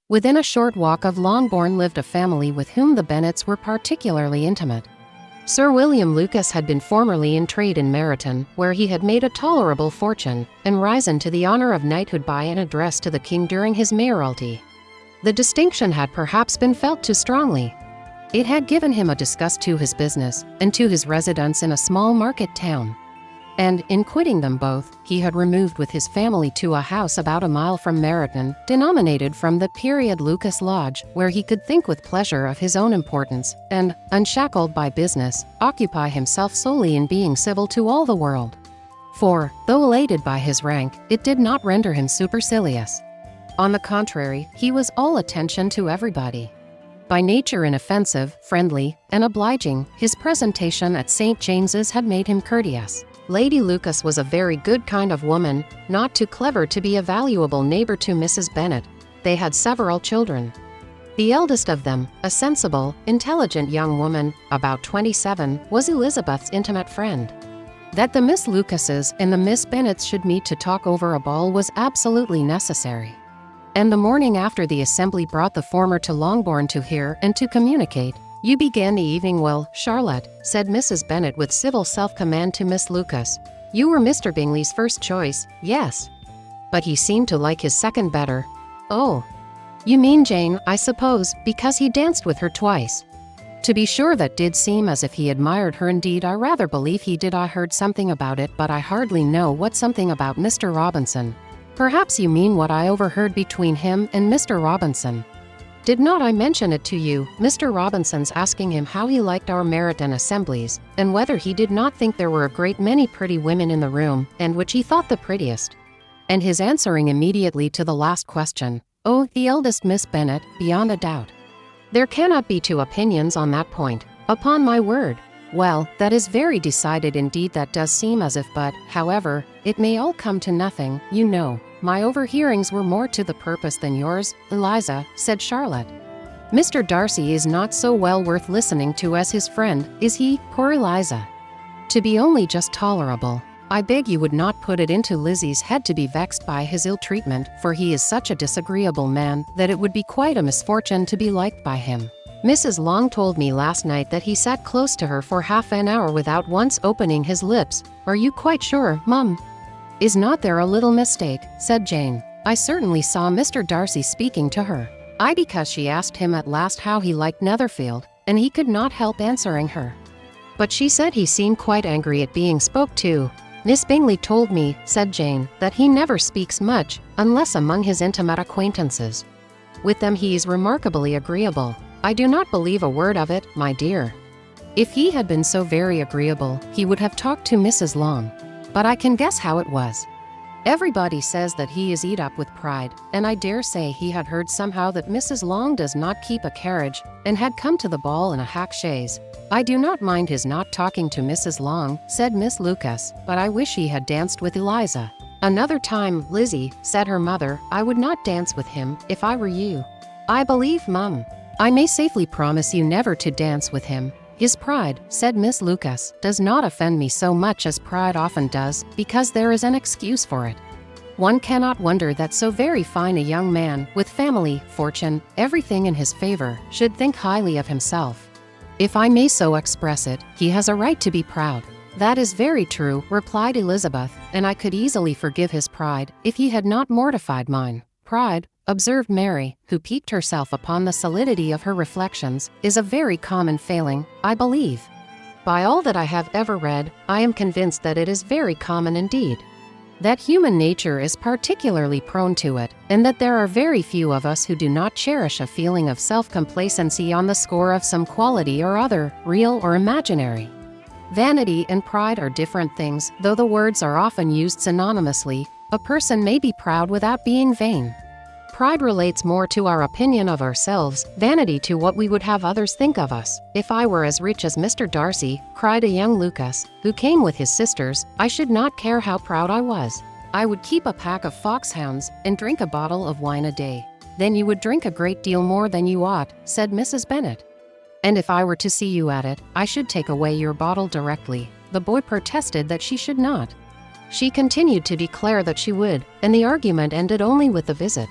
Within a short walk of Longbourn lived a family with whom the Bennets were particularly intimate. Sir William Lucas had been formerly in trade in Meryton, where he had made a tolerable fortune, and risen to the honour of knighthood by an address to the king during his mayoralty. The distinction had perhaps been felt too strongly. It had given him a disgust to his business, and to his residence in a small market town. And, in quitting them both, he had removed with his family to a house about a mile from Meryton, denominated from the period Lucas Lodge, where he could think with pleasure of his own importance, and, unshackled by business, occupy himself solely in being civil to all the world. For, though elated by his rank, it did not render him supercilious. On the contrary, he was all attention to everybody. By nature inoffensive, friendly, and obliging, his presentation at St. James's had made him courteous. Lady Lucas was a very good kind of woman, not too clever to be a valuable neighbor to Mrs. Bennet. They had several children. The eldest of them, a sensible, intelligent young woman, about 27, was Elizabeth's intimate friend. That the Miss Lucases and the Miss Bennets should meet to talk over a ball was absolutely necessary. And the morning after the assembly brought the former to Longbourn to hear and to communicate. "You began the evening well, Charlotte," said Mrs. Bennet with civil self-command to Miss Lucas. "You were Mr. Bingley's first choice, yes. But he seemed to like his second better." "Oh. You mean Jane, I suppose, because he danced with her twice." "To be sure, that did seem as if he admired her. Indeed, I rather believe he did. I heard something about it, but I hardly know what something about Mr. Robinson." "Perhaps you mean what I overheard between him and Mr. Robinson. Did not I mention it to you, Mr. Robinson's asking him how he liked our Meryton assemblies, and whether he did not think there were a great many pretty women in the room, and which he thought the prettiest? And his answering immediately to the last question, 'Oh, the eldest Miss Bennet, beyond a doubt.' There cannot be two opinions on that point, upon my word. Well, that is very decided indeed. That does seem as if, but, however, it may all come to nothing, you know. My overhearings were more to the purpose than yours, Eliza," said Charlotte. "Mr. Darcy is not so well worth listening to as his friend, is he, poor Eliza? To be only just tolerable. I beg you would not put it into Lizzie's head to be vexed by his ill treatment, for he is such a disagreeable man that it would be quite a misfortune to be liked by him. Mrs. Long told me last night that he sat close to her for half an hour without once opening his lips. Are you quite sure, Mum?" "Is not there a little mistake?" said Jane. "I certainly saw Mr. Darcy speaking to her. Because she asked him at last how he liked Netherfield, and he could not help answering her. But she said he seemed quite angry at being spoke to." "Miss Bingley told me," said Jane, "that he never speaks much, unless among his intimate acquaintances. With them he is remarkably agreeable." "I do not believe a word of it, my dear. If he had been so very agreeable, he would have talked to Mrs. Long. But I can guess how it was. Everybody says that he is eat up with pride, and I dare say he had heard somehow that Mrs. Long does not keep a carriage, and had come to the ball in a hack chaise." "I do not mind his not talking to Mrs. Long," said Miss Lucas, "but I wish he had danced with Eliza." "Another time, Lizzie," said her mother, "I would not dance with him, if I were you." "I believe, Mum, I may safely promise you never to dance with him. His pride," said Miss Lucas, "does not offend me so much as pride often does, because there is an excuse for it. One cannot wonder that so very fine a young man, with family, fortune, everything in his favor, should think highly of himself. If I may so express it, he has a right to be proud." "That is very true," replied Elizabeth, "and I could easily forgive his pride, if he had not mortified mine." "Pride," observed Mary, who piqued herself upon the solidity of her reflections, "is a very common failing, I believe. By all that I have ever read, I am convinced that it is very common indeed. That human nature is particularly prone to it, and that there are very few of us who do not cherish a feeling of self-complacency on the score of some quality or other, real or imaginary. Vanity and pride are different things, though the words are often used synonymously. A person may be proud without being vain. Pride relates more to our opinion of ourselves, vanity to what we would have others think of us." "If I were as rich as Mr. Darcy," cried a young Lucas, who came with his sisters, "I should not care how proud I was. I would keep a pack of foxhounds, and drink a bottle of wine a day." "Then you would drink a great deal more than you ought," said Mrs. Bennet. "And if I were to see you at it, I should take away your bottle directly." The boy protested that she should not. She continued to declare that she would, and the argument ended only with the visit.